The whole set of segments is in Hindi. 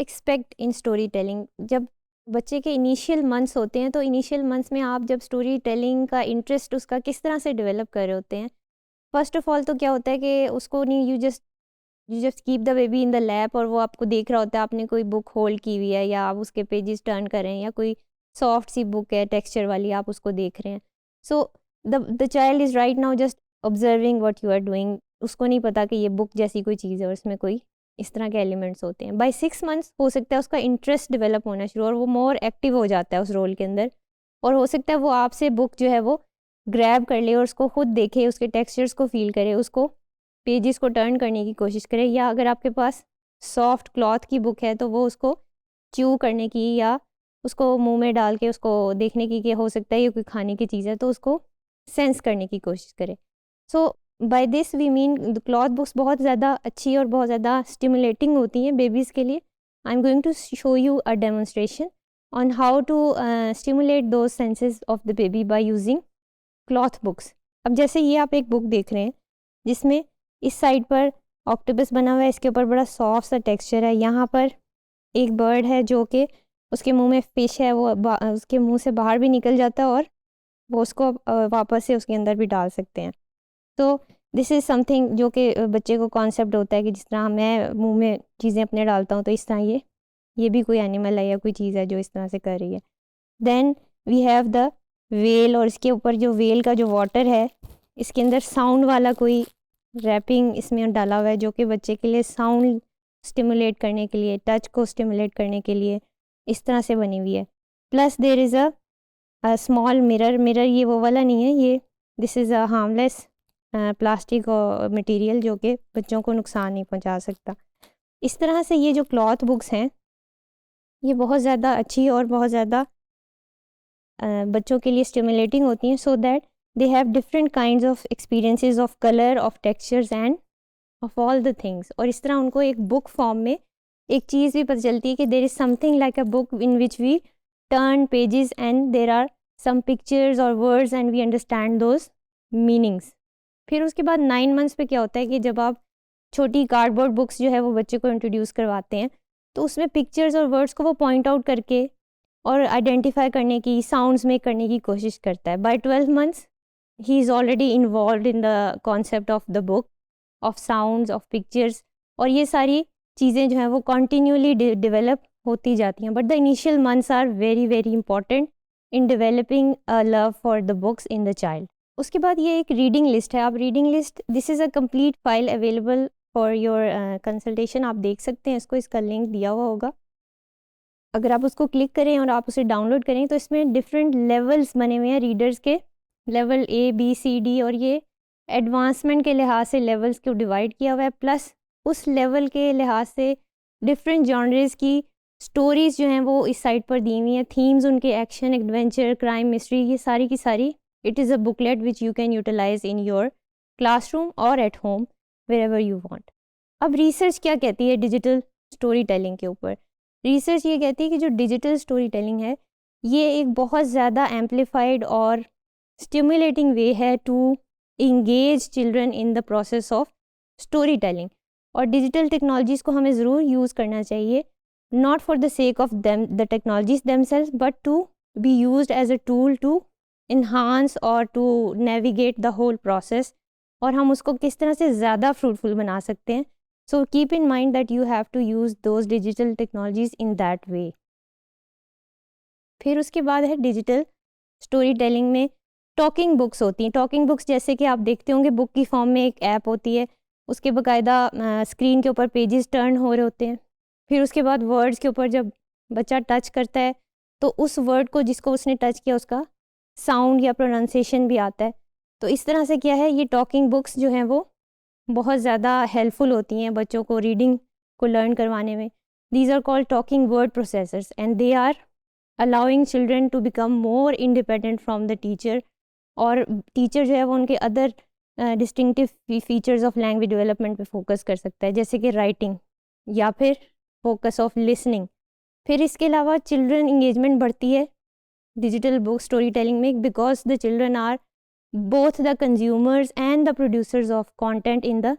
Expect in story telling? जब बच्चे के इनिशियल मंथ्स होते हैं तो इनिशियल मंथ्स में आप जब स्टोरी टेलिंग का इंटरेस्ट उसका किस तरह से डेवलप कर रहे होते हैं? फर्स्ट ऑफ ऑल तो क्या होता है कि उसको नहीं, you just keep the baby in the lap और वो आपको देख रहा होता है, आपने कोई बुक होल्ड की हुई है या आप उसके पेजेस टर्न कर रहे हैं या कोई सॉफ्ट सी बुक है टेक्सचर वाली, आप उसको देख रहे हैं. So the child is right now just observing what you are doing. उसको नहीं पता कि ये बुक जैसी कोई चीज़ है और उसमें कोई इस तरह के एलिमेंट्स होते हैं. बाय 6 मंथ्स हो सकता है उसका इंटरेस्ट डेवलप होना शुरू और वो मोर एक्टिव हो जाता है उस रोल के अंदर, और हो सकता है वो आपसे बुक जो है वो ग्रैब कर ले और उसको खुद देखे, उसके टेक्सचर्स को फील करे, उसको पेजेस को टर्न करने की कोशिश करे, या अगर आपके पास सॉफ्ट क्लॉथ की बुक है तो वो उसको च्यू करने की या उसको मुंह में डाल के उसको देखने की कि हो सकता है ये कोई खाने की चीज़ है तो उसको सेंस करने की कोशिश करे. So by this we mean the cloth books बहुत ज़्यादा अच्छी और बहुत ज़्यादा स्टिमुलेटिंग होती हैं बेबीज़ के लिए. I am going to show you a demonstration on how to stimulate those senses of the baby by using cloth books. अब जैसे ये आप एक बुक देख रहे हैं जिसमें इस साइड पर ऑक्टोपस बना हुआ है, इसके ऊपर बड़ा सॉफ्ट सा टेक्सचर है. यहाँ पर एक बर्ड है जो कि उसके मुंह में फिश है, वो उसके मुंह से बाहर भी निकल जाता है और वो उसको वापस से उसके अंदर भी डाल सकते हैं. तो दिस इज़ समथिंग जो कि बच्चे को कॉन्सेप्ट होता है कि जिस तरह मैं मुंह में चीज़ें अपने डालता हूँ तो इस तरह ये भी कोई एनिमल है या कोई चीज़ है जो इस तरह से कर रही है. Then we have the well, और इसके ऊपर जो वेल का जो वाटर है इसके अंदर साउंड वाला कोई रैपिंग इसमें डाला हुआ है जो कि बच्चे के लिए साउंड स्टिमुलेट करने के लिए, टच को स्टिमुलेट करने के लिए इस तरह से बनी हुई है. Plus there is a small mirror ये वो वाला नहीं है, ये this is a harmless plastic और मटेरियल जो कि बच्चों को नुकसान नहीं पहुंचा सकता. इस तरह से ये जो क्लॉथ बुक्स हैं ये बहुत ज़्यादा अच्छी और बहुत ज़्यादा बच्चों के लिए स्टिमुलेटिंग होती हैं, so that they have different kinds of experiences of colour, of textures end of all the things. और इस तरह उनको एक बुक फॉर्म में एक चीज़ भी पता चलती है कि there is something like a book in which we turn pages and there are some pictures और words and we understand those meanings. फिर उसके बाद 9 मंथ्स पे क्या होता है कि जब आप छोटी कार्डबोर्ड बुक्स जो है वो बच्चे को इंट्रोड्यूस करवाते हैं तो उसमें पिक्चर्स और वर्ड्स को वो पॉइंट आउट करके और आइडेंटिफाई करने की, साउंड्स में करने की कोशिश करता है. By 12 months he is already involve in the concept of the book, of sounds, of pictures, और ये सारी चीज़ें जो हैं वो कॉन्टीन्यूअली डेवलप होती जाती हैं. But the initial months are very very important in developing a love for the books in the child. उसके बाद ये एक रीडिंग लिस्ट है. आप reading list, this is a complete file available for your consultation. आप देख सकते हैं इसको, इसका लिंक दिया हुआ होगा. अगर आप उसको क्लिक करें और आप उसे डाउनलोड करें तो इसमें डिफरेंट लेवल्स बने हुए हैं रीडर्स के, level A B C D, और ये एडवांसमेंट के लिहाज से लेवल्स को डिवाइड किया हुआ है. प्लस उस लेवल के लिहाज से डिफरेंट जॉनर्स की स्टोरीज़ जो हैं वो इस साइट पर दी हुई हैं. थीम्स उनके एक्शन, एडवेंचर, क्राइम, मिस्ट्री, ये सारी की सारी. It is a booklet which you can utilize in your classroom और at home wherever you want. अब रिसर्च क्या कहती है डिजिटल स्टोरी टेलिंग के ऊपर? रिसर्च ये कहती है कि जो डिजिटल स्टोरी टेलिंग है ये एक बहुत ज़्यादा एम्पलीफाइड और स्टिमुलेटिंग वे है to engage children in the process of story telling. और डिजिटल टेक्नोलॉजीज़ को हमें ज़रूर यूज़ करना चाहिए, not for the sake of them the technologies themselves, but to be used as a tool to enhance और to navigate the whole process, और हम उसको किस तरह से ज़्यादा फ्रूटफुल बना सकते हैं. So keep in mind that you have to use those digital technologies in that way. फिर उसके बाद है डिजिटल स्टोरी टेलिंग में टॉकिंग बुक्स होती हैं. टॉकिंग बुक्स जैसे कि आप देखते होंगे बुक की फॉर्म में एक ऐप होती है, उसके बाकायदा स्क्रीन के ऊपर पेजेस टर्न हो रहे होते हैं. फिर उसके बाद वर्ड्स के ऊपर जब बच्चा टच करता है तो उस वर्ड को जिसको उसने टच किया उसका साउंड या प्रोनाउंसिएशन भी आता है. तो इस तरह से क्या है, ये टॉकिंग बुक्स जो हैं वो बहुत ज़्यादा हेल्पफुल होती हैं बच्चों को रीडिंग को लर्न करवाने में. These are called talking word processors and they are allowing children to become more independent from the teacher. और टीचर जो है वो उनके other distinctive features of language development पे फोकस कर सकता है, जैसे कि राइटिंग या फिर फोकस ऑफ लिसनिंग. फिर इसके अलावा चिल्ड्रन इंगेजमेंट बढ़ती है डिजिटल बुक स्टोरी टेलिंग में, because the children are both the consumers and the producers of content in the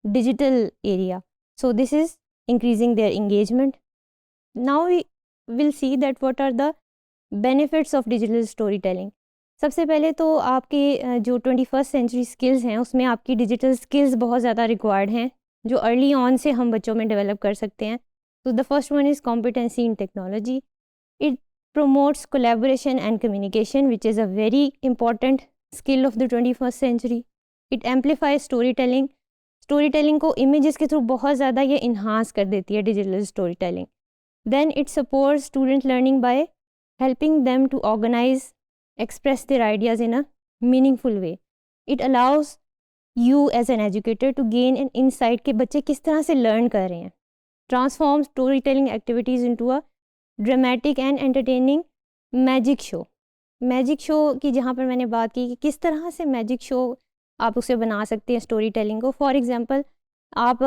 digital area. So this is increasing their engagement. Now we will see that what are the benefits of digital story telling. सबसे पहले तो आपके जो 21st सेंचुरी स्किल्स हैं उसमें आपकी डिजिटल स्किल्स बहुत ज़्यादा रिक्वायर्ड हैं, जो अर्ली ऑन से हम बच्चों में डेवलप कर सकते हैं। तो the first one is competency in technology. It promotes collaboration and communication, which is a very important skill of the 21st century. It amplifies storytelling. Storytelling को images के थ्रू बहुत ज़्यादा ये enhance कर देती है digital storytelling. Then it supports student learning by helping them to organize, express their ideas in a meaningful way. It allows you as an educator to gain an insight कि बच्चे किस तरह से learn कर रहे हैं. Transform storytelling activities into a dramatic and entertaining magic show. Magic show की जहाँ पर मैंने बात की कि किस तरह से मैजिक शो आप उसे बना सकते हैं स्टोरी टेलिंग को। फॉर एग्जांपल आप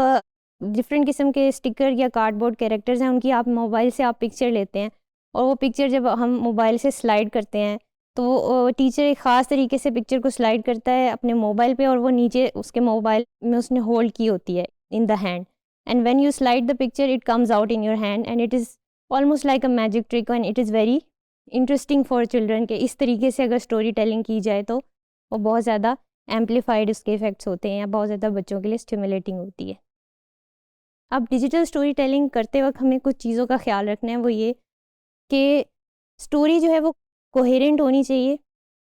डिफरेंट किस्म के स्टिकर या कार्डबोर्ड कैरेक्टर्स हैं, उनकी आप मोबाइल से आप पिक्चर लेते हैं और वो पिक्चर जब हम मोबाइल से स्लाइड करते हैं तो टीचर एक ख़ास तरीके से पिक्चर को स्लाइड करता है अपने मोबाइल पे और वो नीचे उसके मोबाइल में उसने होल्ड की होती है in the hand, and when you slide the picture it comes out in your hand and it is almost like a magic trick and it is very interesting for children के इस तरीके से अगर स्टोरी टेलिंग की जाए तो वो बहुत ज़्यादा एम्पलीफाइड उसके इफ़ेक्ट्स होते हैं या बहुत ज़्यादा बच्चों के लिए स्टिमुलेटिंग होती है। अब डिजिटल स्टोरी टेलिंग करते वक्त हमें कुछ चीज़ों का ख्याल रखना है, वो ये कि स्टोरी जो है वो कोहेरेंट होनी चाहिए,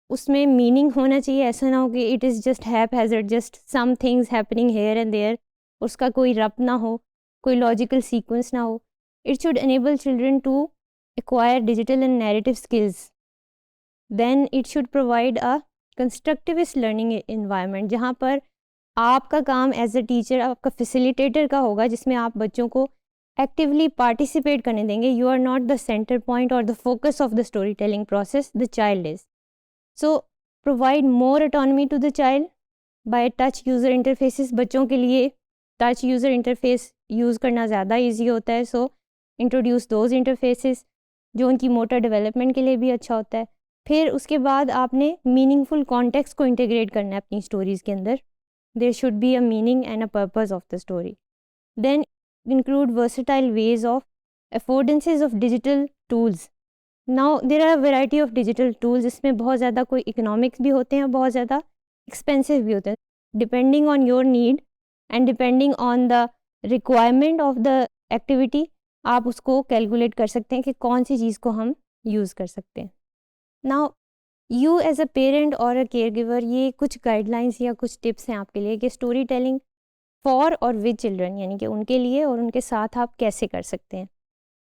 उसमें मीनिंग होना चाहिए। ऐसा ना हो कि it is just haphazard, just some things happening here and there, उसका कोई रब ना हो, कोई लॉजिकल सीक्वेंस ना हो। It should enable children to acquire digital and narrative skills. Then it should provide a constructivist learning environment जहाँ पर आपका काम एज अ टीचर आपका फैसिलिटेटर का होगा, जिसमें आप बच्चों को एक्टिवली पार्टिसिपेट करने देंगे। You are not the centre point और the focus of the story telling process, the child is. So provide more autonomy to the child by touch user interfaces. बच्चों के लिए टच यूज़र इंटरफेस यूज़ करना ज़्यादा ईजी होता है, सो इंट्रोड्यूस दोज इंटरफेसेस जो उनकी मोटर डेवलपमेंट के लिए भी अच्छा होता है। फिर उसके बाद आपने मीनिंगफुल कॉन्टेक्स्ट को इंटीग्रेट करना है अपनी स्टोरीज़ के अंदर। There should be a meaning and a purpose of the story. Then include versatile ways of affordances of digital tools. Now there are variety of digital tools, इसमें बहुत ज़्यादा कोई इकोनॉमिक्स भी होते हैं, बहुत ज़्यादा एक्सपेंसिव भी होते हैं। Depending on your need and depending on the requirement of the activity आप उसको कैलकुलेट कर सकते हैं कि कौन सी चीज़ को हम यूज़ कर सकते हैं। Now you as a parent और अ केयर गिवर, ये कुछ गाइडलाइंस या कुछ टिप्स हैं आपके लिए कि स्टोरी टेलिंग फॉर और विद चिल्ड्रन, यानी कि उनके लिए और उनके साथ आप कैसे कर सकते हैं।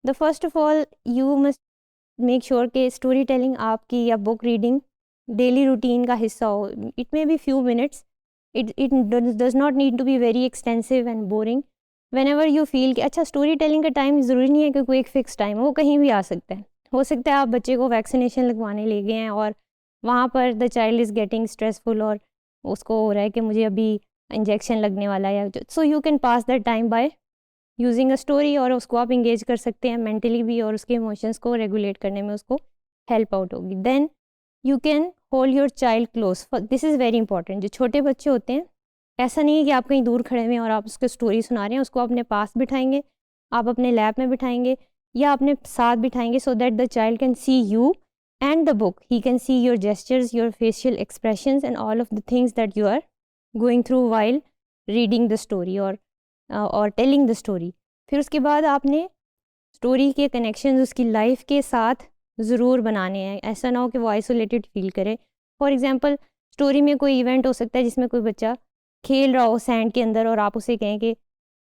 The first of all you must make sure कि स्टोरी टेलिंग आपकी या बुक रीडिंग डेली रूटीन का हिस्सा हो। It may be few minutes, it does not need to be very extensive and boring. Whenever you feel कि अच्छा स्टोरी टेलिंग का टाइम ज़रूरी नहीं है कि कोई एक फ़िक्स टाइम हो, वो कहीं भी आ सकता है। हो सकता है आप बच्चे को वैक्सीनेशन लगवाने ले गए हैं और वहाँ पर the child is getting stressful और उसको हो रहा है कि मुझे अभी इंजेक्शन लगने वाला है, so you can pass that time by using a story, और उसको आप इंगेज कर सकते हैं मेंटली भी और उसके इमोशंस को रेगुलेट करने में उसको हेल्प आउट होगी। Then you can hold your child close, this is very important. जो छोटे बच्चे होते हैं, ऐसा नहीं है कि आप कहीं दूर खड़े हुए हैं और आप उसको स्टोरी सुना रहे हैं, उसको अपने पास बिठाएंगे, आप अपने लैप में बिठाएंगे या अपने साथ बिठाएंगे, so that the child can see you and the book, he can see your gestures, your facial expressions and all of the things that you are going through while reading the story और टेलिंग द स्टोरी। फिर उसके बाद आपने स्टोरी के कनेक्शंस उसकी लाइफ के साथ ज़रूर बनाने हैं, ऐसा ना हो कि वो आइसोलेटेड फील करे। फॉर एग्ज़ाम्पल स्टोरी में कोई इवेंट हो सकता है जिसमें कोई बच्चा खेल रहा हो सैंड के अंदर और आप उसे कहें कि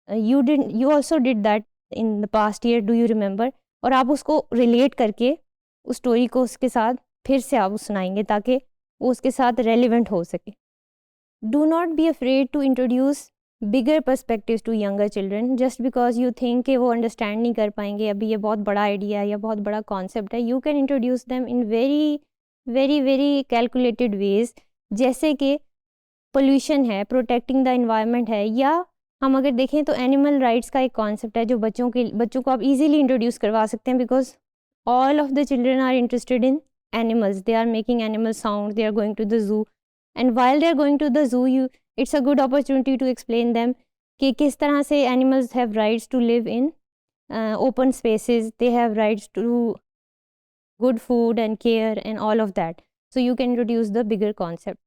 you also did that in the past year, do you remember, और आप उसको रिलेट करके उस स्टोरी को उसके साथ फिर से आप सुनाएंगे ताकि वो उसके साथ रेलिवेंट हो सके। Do not be afraid to introduce bigger perspectives to younger children just because you think कि वो अंडरस्टैंड नहीं कर पाएंगे, अभी ये बहुत बड़ा आइडिया है या बहुत बड़ा कॉन्सेप्ट है। You can introduce them in very very very calculated ways, जैसे कि पोल्यूशन है, प्रोटेक्टिंग द इन्वायरमेंट है, या हम अगर देखें तो एनिमल राइट्स का एक कॉन्सेप्ट है जो बच्चों को आप इजीली इंट्रोड्यूस करवा सकते हैं, because all of the children are interested in animals, they are making animal sound, they are going to the zoo, and while they are going to the zoo it's a good opportunity to explain them कि किस तरह से animals have rights to live in open spaces, they have rights to good food and care and all of that. So you can introduce the bigger concept.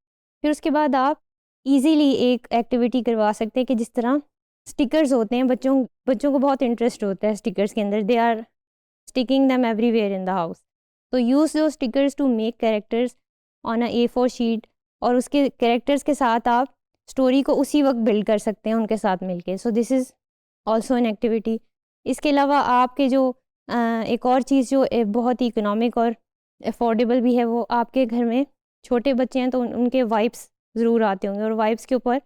फिर उसके बाद आप easily एक activity करवा सकते हैं कि जिस तरह stickers होते हैं, बच्चों को बहुत interest होता है stickers के अंदर, they are sticking them everywhere in the house. So use those stickers to make characters on a A4 sheet, और उसके characters के साथ आप story को उसी वक्त build कर सकते हैं उनके साथ मिलके. So this is also an activity. इसके अलावा आपके जो एक और चीज़ जो बहुत ही इकोनॉमिक और अफोर्डेबल भी है, वो आपके घर में छोटे बच्चे हैं तो उनके वाइप्स ज़रूर आते होंगे, और वाइप्स के ऊपर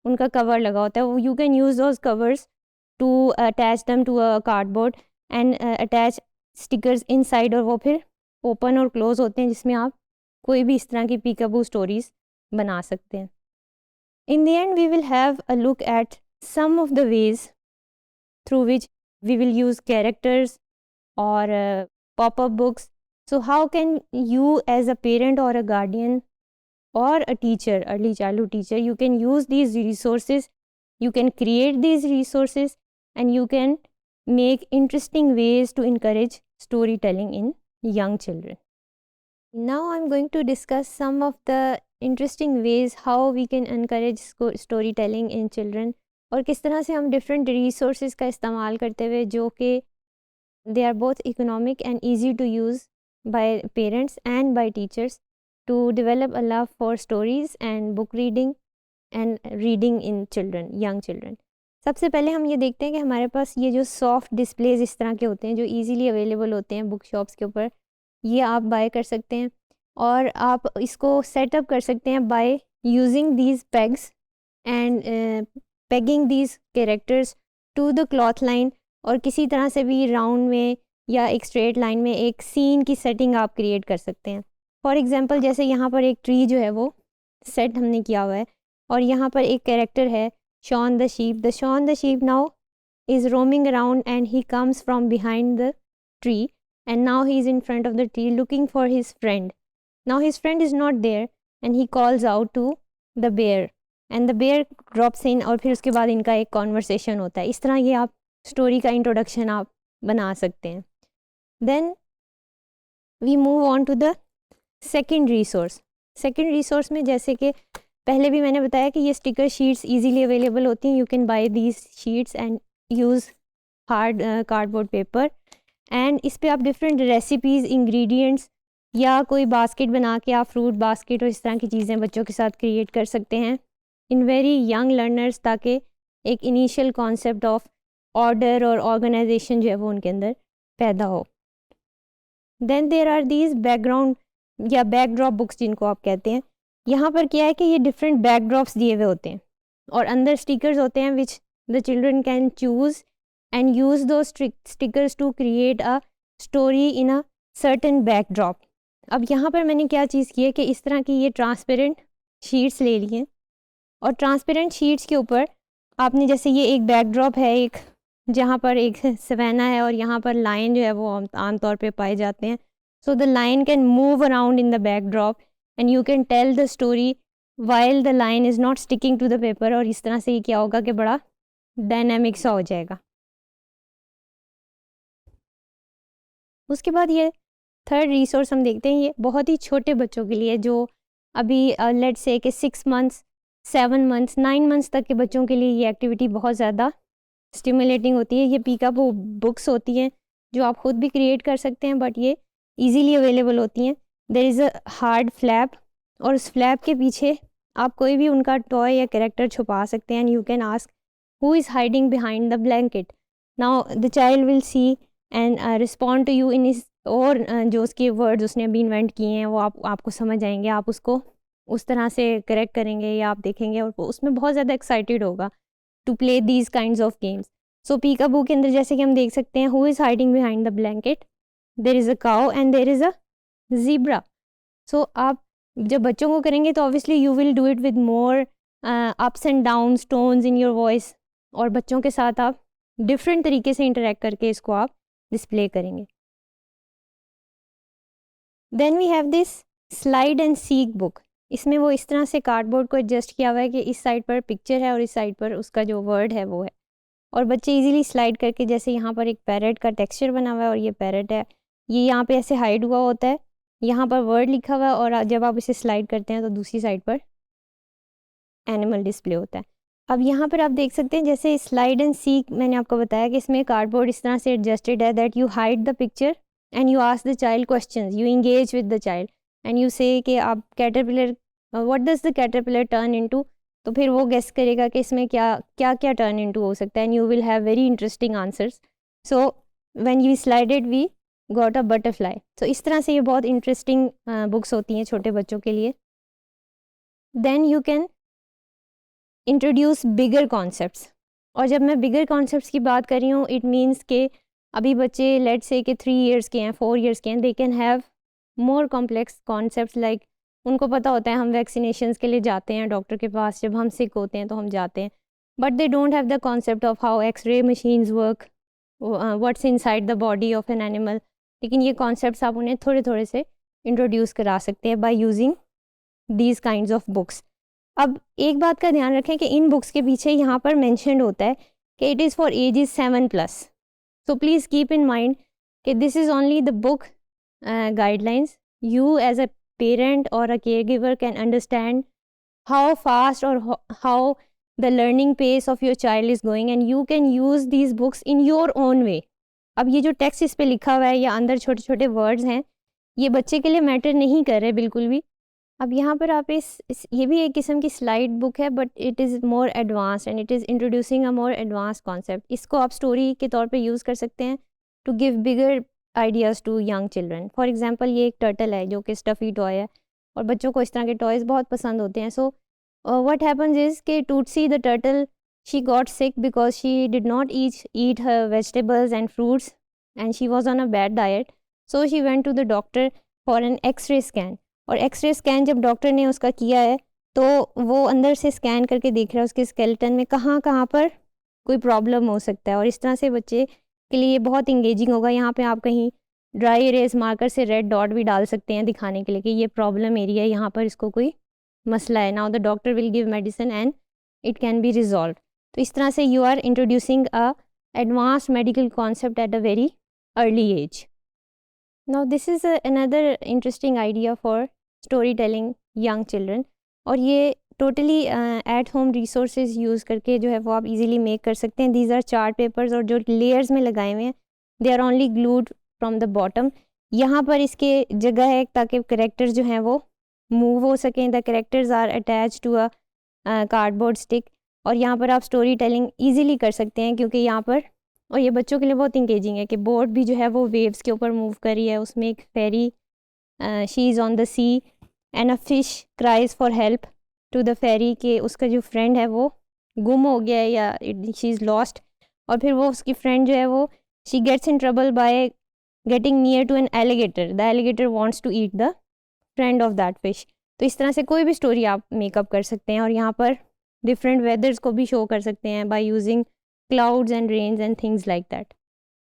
उनका कवर लगा होता है. वो you can use those covers to attach them to a cardboard and attach stickers inside, और वो फिर ओपन और क्लोज होते हैं जिसमें आप कोई भी इस तरह की पीकाबू स्टोरीज़ बना सकते हैं. In the end we will have a look at some of the ways through which we will use characters or pop-up books. So how can you as a parent or a guardian or a teacher, early childhood teacher, you can use these resources, you can create these resources, and you can make interesting ways to encourage storytelling in young children. Now I'm going to discuss some of the interesting ways how we can encourage storytelling in children, और किस तरह से हम डिफरेंट रिसोर्सेज का इस्तेमाल करते हुए जो कि they are both economic and easy to use by parents and by teachers to develop a love for stories and book reading and reading in children, young children. सबसे पहले हम ये देखते हैं कि हमारे पास ये जो सॉफ्ट डिस्प्लेज इस तरह के होते हैं जो ईजीली अवेलेबल होते हैं बुक शॉप्स के ऊपर, ये आप बाय कर सकते हैं, और आप इसको सेटअप कर सकते हैं by using these pegs and pegging these characters to the cloth line, और किसी तरह से भी राउंड में या एक स्ट्रेट लाइन में एक सीन की सेटिंग आप क्रिएट कर सकते हैं. फॉर एग्जांपल जैसे यहाँ पर एक ट्री जो है वो सेट हमने किया हुआ है, और यहाँ पर एक कैरेक्टर है Shaun the sheep now is roaming around and he comes from behind the tree and now he is in front of the tree looking for his friend. Now his friend is not there and he calls out to the bear and the bear drops in, और फिर उसके बाद इनका एक कॉन्वर्सेशन होता है. इस तरह ये आप स्टोरी का इंट्रोडक्शन आप बना सकते हैं. Then we move on to the second resource में जैसे कि पहले भी मैंने बताया कि ये स्टिकर शीट्स इजीली अवेलेबल होती हैं. You can buy these sheets and use hard cardboard paper, and इस पर आप डिफरेंट रेसिपीज़, इंग्रेडिएंट्स या कोई बास्केट बना के आप फ्रूट बास्केट और इस तरह की चीज़ें बच्चों के साथ क्रिएट कर सकते हैं इन वेरी यंग लर्नर्स, ताकि एक इनिशियल कॉन्सेप्ट ऑफ ऑर्डर और ऑर्गेनाइजेशन जो है वो उनके अंदर पैदा हो. Then there are these background या बैकड्रॉप बुक्स जिनको आप कहते हैं. यहाँ पर क्या है कि ये डिफरेंट बैकड्रॉप्स दिए हुए होते हैं और अंदर स्टिकर्स होते हैं which the children can choose and use those stickers to create a story in a certain backdrop. अब यहाँ पर मैंने क्या चीज़ की है कि इस तरह की ये ट्रांसपेरेंट शीट्स ले ली हैं, और ट्रांसपेरेंट शीट्स के ऊपर आपने जैसे ये एक बैकड्रॉप है एक जहाँ पर एक सवेना है और यहाँ पर लाइन जो है वो आमतौर पे पाए जाते हैं. So the line can move around in the backdrop and you can tell the story while the line is not sticking to the paper, और इस तरह से ये क्या होगा कि बड़ा डायनामिक सा हो जाएगा. उसके बाद ये थर्ड रिसोर्स हम देखते हैं, ये बहुत ही छोटे बच्चों के लिए जो अभी लेट्स से कि 6 मंथ्स 7 मंथ्स 9 मंथ्स तक के बच्चों के लिए ये एक्टिविटी बहुत ज़्यादा स्टिमुलेटिंग होती है. ये पीकअप बुक्स होती हैं जो आप ख़ुद भी क्रिएट कर सकते हैं, बट ये इजीली अवेलेबल होती हैं. There is a hard flap, और उस फ्लैप के पीछे आप कोई भी उनका टॉय या कैरेक्टर छुपा सकते हैं. And you can ask who is hiding behind the blanket. Now the child will see and respond to you in इस, और जो उसके वर्ड्स उसने अभी इन्वेंट किए हैं वो आपको समझ आएंगे. आप उसको उस तरह से करेक्ट करेंगे या आप देखेंगे और उसमें बहुत ज़्यादा एक्साइटेड होगा to play these kinds of games. So peekaboo के अंदर जैसे कि हम देख सकते हैं who is hiding behind the blanket, there is a cow and there is a zebra. So आप जब बच्चों को करेंगे तो obviously you will do it with more ups and downs tones in your voice, और बच्चों के साथ आप डिफरेंट तरीके से इंटरेक्ट करके इसको आप डिस्प्ले करेंगे. Then we have this slide and seek book. इसमें वो इस तरह से कार्डबोर्ड को एडजस्ट किया हुआ है कि इस साइड पर पिक्चर है और इस साइड पर उसका जो वर्ड है वो है. और बच्चे इजीली स्लाइड करके, जैसे यहाँ पर एक पैरेट का टेक्सचर बना हुआ है और ये पैरेट है, ये यहाँ पे ऐसे हाइड हुआ होता है, यहाँ पर वर्ड लिखा हुआ है और जब आप इसे स्लाइड करते हैं तो दूसरी साइड पर एनिमल डिस्प्ले होता है। अब यहाँ पर आप देख सकते हैं जैसे स्लाइड एंड सीक, मैंने आपको बताया कि इसमें कार्डबोर्ड इस तरह से एडजस्टेड है that you hide the picture and you ask the child questions, you engage with the child and you से कि आप caterpillar, what does the caterpillar turn into, तो फिर वो गेस करेगा कि इसमें क्या क्या क्या टर्न इनटू हो सकता है and you will have very interesting answers. So when you slided we got a butterfly. तो इस तरह से ये बहुत इंटरेस्टिंग बुक्स होती हैं छोटे बच्चों के लिए। Then you can introduce bigger concepts, और जब मैं बिगर कॉन्सेप्ट्स की बात कर रही हूँ इट मीन्स के अभी बच्चे लेट्स से कि 3 इयर्स के हैं, 4 इयर्स के हैं, they can have more complex concepts like उनको पता होता है हम वैक्सीनेशंस के लिए जाते हैं डॉक्टर के पास, जब हम सिक होते हैं तो हम जाते हैं, but they don't have the concept of how X-ray machines work, what's inside the body of an animal. लेकिन ये कॉन्सेप्ट्स आप उन्हें थोड़े थोड़े से इंट्रोड्यूस करा सकते हैं by using these kinds of books. अब एक बात का ध्यान रखें कि इन बुक्स के पीछे यहाँ पर मेंशन्ड होता है कि it is for ages 7+, so please keep in mind कि this is only the book guidelines. You as a parent or a caregiver can understand how fast or how the learning pace of your child is going and you can use these books in your own way. अब ये जो टेक्स्ट इस पे लिखा हुआ है या अंदर छोटे छोटे वर्ड्स हैं, ये बच्चे के लिए मैटर नहीं कर रहे बिल्कुल भी। अब यहाँ पर आप इस ये भी एक किस्म की स्लाइड बुक है but it is more advance and it is introducing a more advance concept. इसको आप स्टोरी के तौर पे यूज़ कर सकते हैं to give bigger ideas to young children. For example ये एक टर्टल है जो कि स्टफ़ी टॉय है और बच्चों को इस तरह के टॉयज़ बहुत पसंद होते हैं। सो व्हाट हैपन्स इज़ कि Tootsie the turtle she got sick because she did not eat her vegetables and fruits and she was on a bad diet, so she went to the doctor for an x-ray scan. और एक्सरे स्कैन जब डॉक्टर ने उसका किया है तो वो अंदर से स्कैन करके देख रहा है उसके स्केलेटन में कहाँ कहाँ पर कोई प्रॉब्लम हो सकता है, और इस तरह से बच्चे के लिए बहुत इंगेजिंग होगा। यहाँ पे आप कहीं ड्राई इरेज मार्कर से रेड डॉट भी डाल सकते हैं दिखाने के लिए कि ये प्रॉब्लम एरिया है, यहाँ पर इसको कोई मसला है। Now the doctor will give medicine and it can be resolve. तो इस तरह से you are introducing a advance medical concept at a very early age. Now this is another interesting idea for story telling young children, और ये totally at home resources use करके जो है वो आप इजीली मेक कर सकते हैं। दीज आर चार्ट पेपर्स और जो लेयर्स में लगाए हुए हैं they are only glued from the bottom. यहाँ पर इसके जगह है ताकि करेक्टर्स जो हैं वो मूव हो सकें। The characters are attach to a cardboard stick, और यहाँ पर आप स्टोरी टेलिंग ईजिली कर सकते हैं क्योंकि यहाँ पर, और ये बच्चों के लिए बहुत इंगेजिंग है कि बोर्ड भी जो है वो वेव्स के ऊपर मूव कर रही है, उसमें एक fairy she is on the sea and a fish cries for help to the fairy, के उसका जो फ्रेंड है वो गुम हो गया है या शी इज़ लॉस्ट, और फिर वो उसकी फ्रेंड जो है वो she gets in trouble by getting near to an alligator, the alligator wants to eat the friend of that fish. तो इस तरह से कोई भी स्टोरी आप मेकअप कर सकते हैं, और यहाँ पर डिफरेंट वेदर्स को भी शो कर सकते हैं by using clouds and rains and things like that.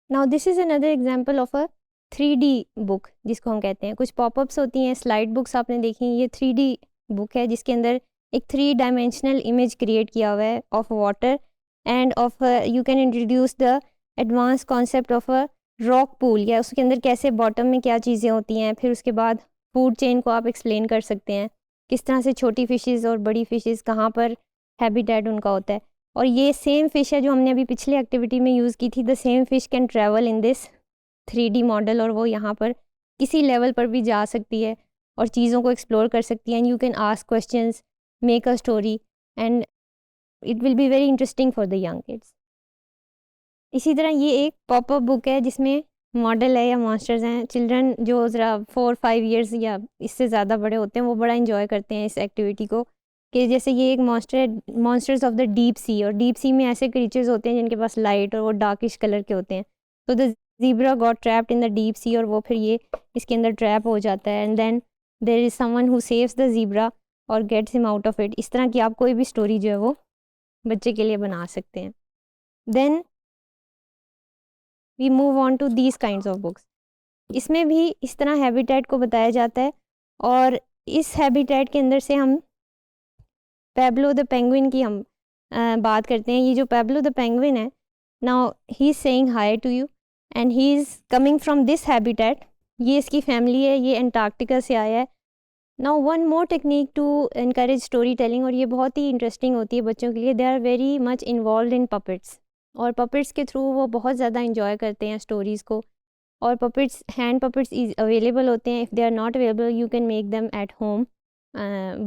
Now this is another example of a 3D book जिसको हम कहते हैं। कुछ पॉपअप्स होती हैं, स्लाइड बुक्स आपने देखी, ये 3D बुक है जिसके अंदर एक 3 डायमेंशनल इमेज क्रिएट किया हुआ है of water end of you can introduce the advance concept of a rock pool, या उसके अंदर कैसे बॉटम में क्या चीज़ें होती हैं। फिर उसके बाद फूड चेन को आप एक्सप्लेन कर सकते हैं, किस तरह से छोटी फिशेज़ और बड़ी फिशेज़ कहाँ पर हैबिटेट उनका होता है। और ये सेम फ़िश है जो हमने अभी पिछले एक्टिविटी में यूज़ की थी। The same fish can travel in this 3D model, और वो यहाँ पर किसी लेवल पर भी जा सकती है और चीज़ों को एक्सप्लोर कर सकती है। And you can ask questions, make a story, and it will be very interesting for the young kids. इसी तरह ये एक पॉपअप बुक है जिसमें मॉडल है या मॉन्स्टर्स हैं। चिल्ड्रन जो ज़रा 4-5 ईयर्स या इससे ज़्यादा बड़े होते हैं वो बड़ा इंजॉय करते हैं इस एक्टिविटी को, कि जैसे ये एक मॉन्स्टर है, monsters of the deep sea, और डीप सी में ऐसे क्रीचर्स होते हैं जिनके पास लाइट और वो डार्किश कलर के होते हैं। तो the zebra got trapped in the deep sea, और वो फिर ये इसके अंदर ट्रैप हो जाता है, and then there is someone who saves the zebra और gets him out of it. इस तरह की आप कोई भी स्टोरी जो है वो बच्चे के लिए बना सकते हैं। Then we move on to these kinds of books. इसमें भी इस तरह हैबिटेट को बताया जाता है, और इस हैबिटेट के अंदर से हम पैब्लो द पेंगुइन की हम बात करते हैं। ये जो पैब्लो द पेंगुइन है now he is saying hi to you and he is coming from this habitat, ये इसकी फैमिली है, ये अंटार्कटिका से आया है। Now one more technique to encourage story telling, और ये बहुत ही इंटरेस्टिंग होती है बच्चों के लिए, they are very much involve in puppets, और पपेट्स के थ्रू वो बहुत ज़्यादा इंजॉय करते हैं स्टोरीज़ को। और पपेट्स, हैंड पपेट्स अवेलेबल होते हैं, if they are not available you can make them at home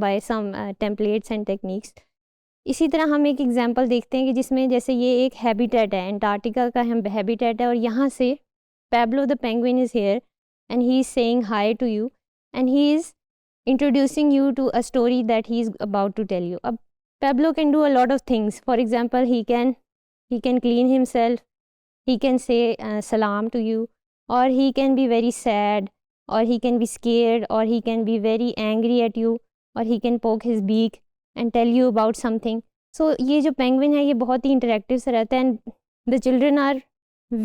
by some templates and techniques. इसी तरह हम एक एग्जांपल देखते हैं कि जिसमें जैसे ये एक हैबिटेट है, अंटार्कटिका का हम हैबिटेट है, और यहाँ से Pablo the penguin is here and he is saying hi to you and he is introducing you to a story that he is about to tell you. Ab Pablo can do a lot of things. For example, he can clean himself, he can say salam to you, or he can be very sad, or he can be scared, or he can be very angry at you, or he can poke his beak and tell you about something. So ये जो penguin है ये बहुत ही interactive सा रहता है, and the children are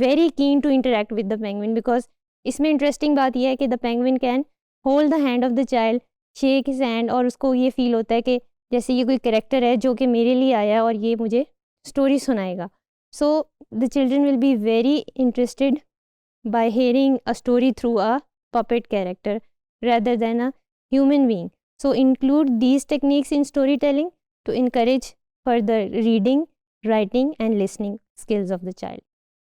very keen to interact with the penguin because इसमें interesting बात ये है कि the penguin can hold the hand of the child, shake his hand, और उसको ये फील होता है कि जैसे ये कोई कैरेक्टर है जो कि मेरे लिए आया है और ये मुझे स्टोरी सुनाएगा. So the children will be very interested bye hearing a story through a puppet character rather than a human being. So include these techniques in storytelling to encourage further reading, writing and listening skills of the child.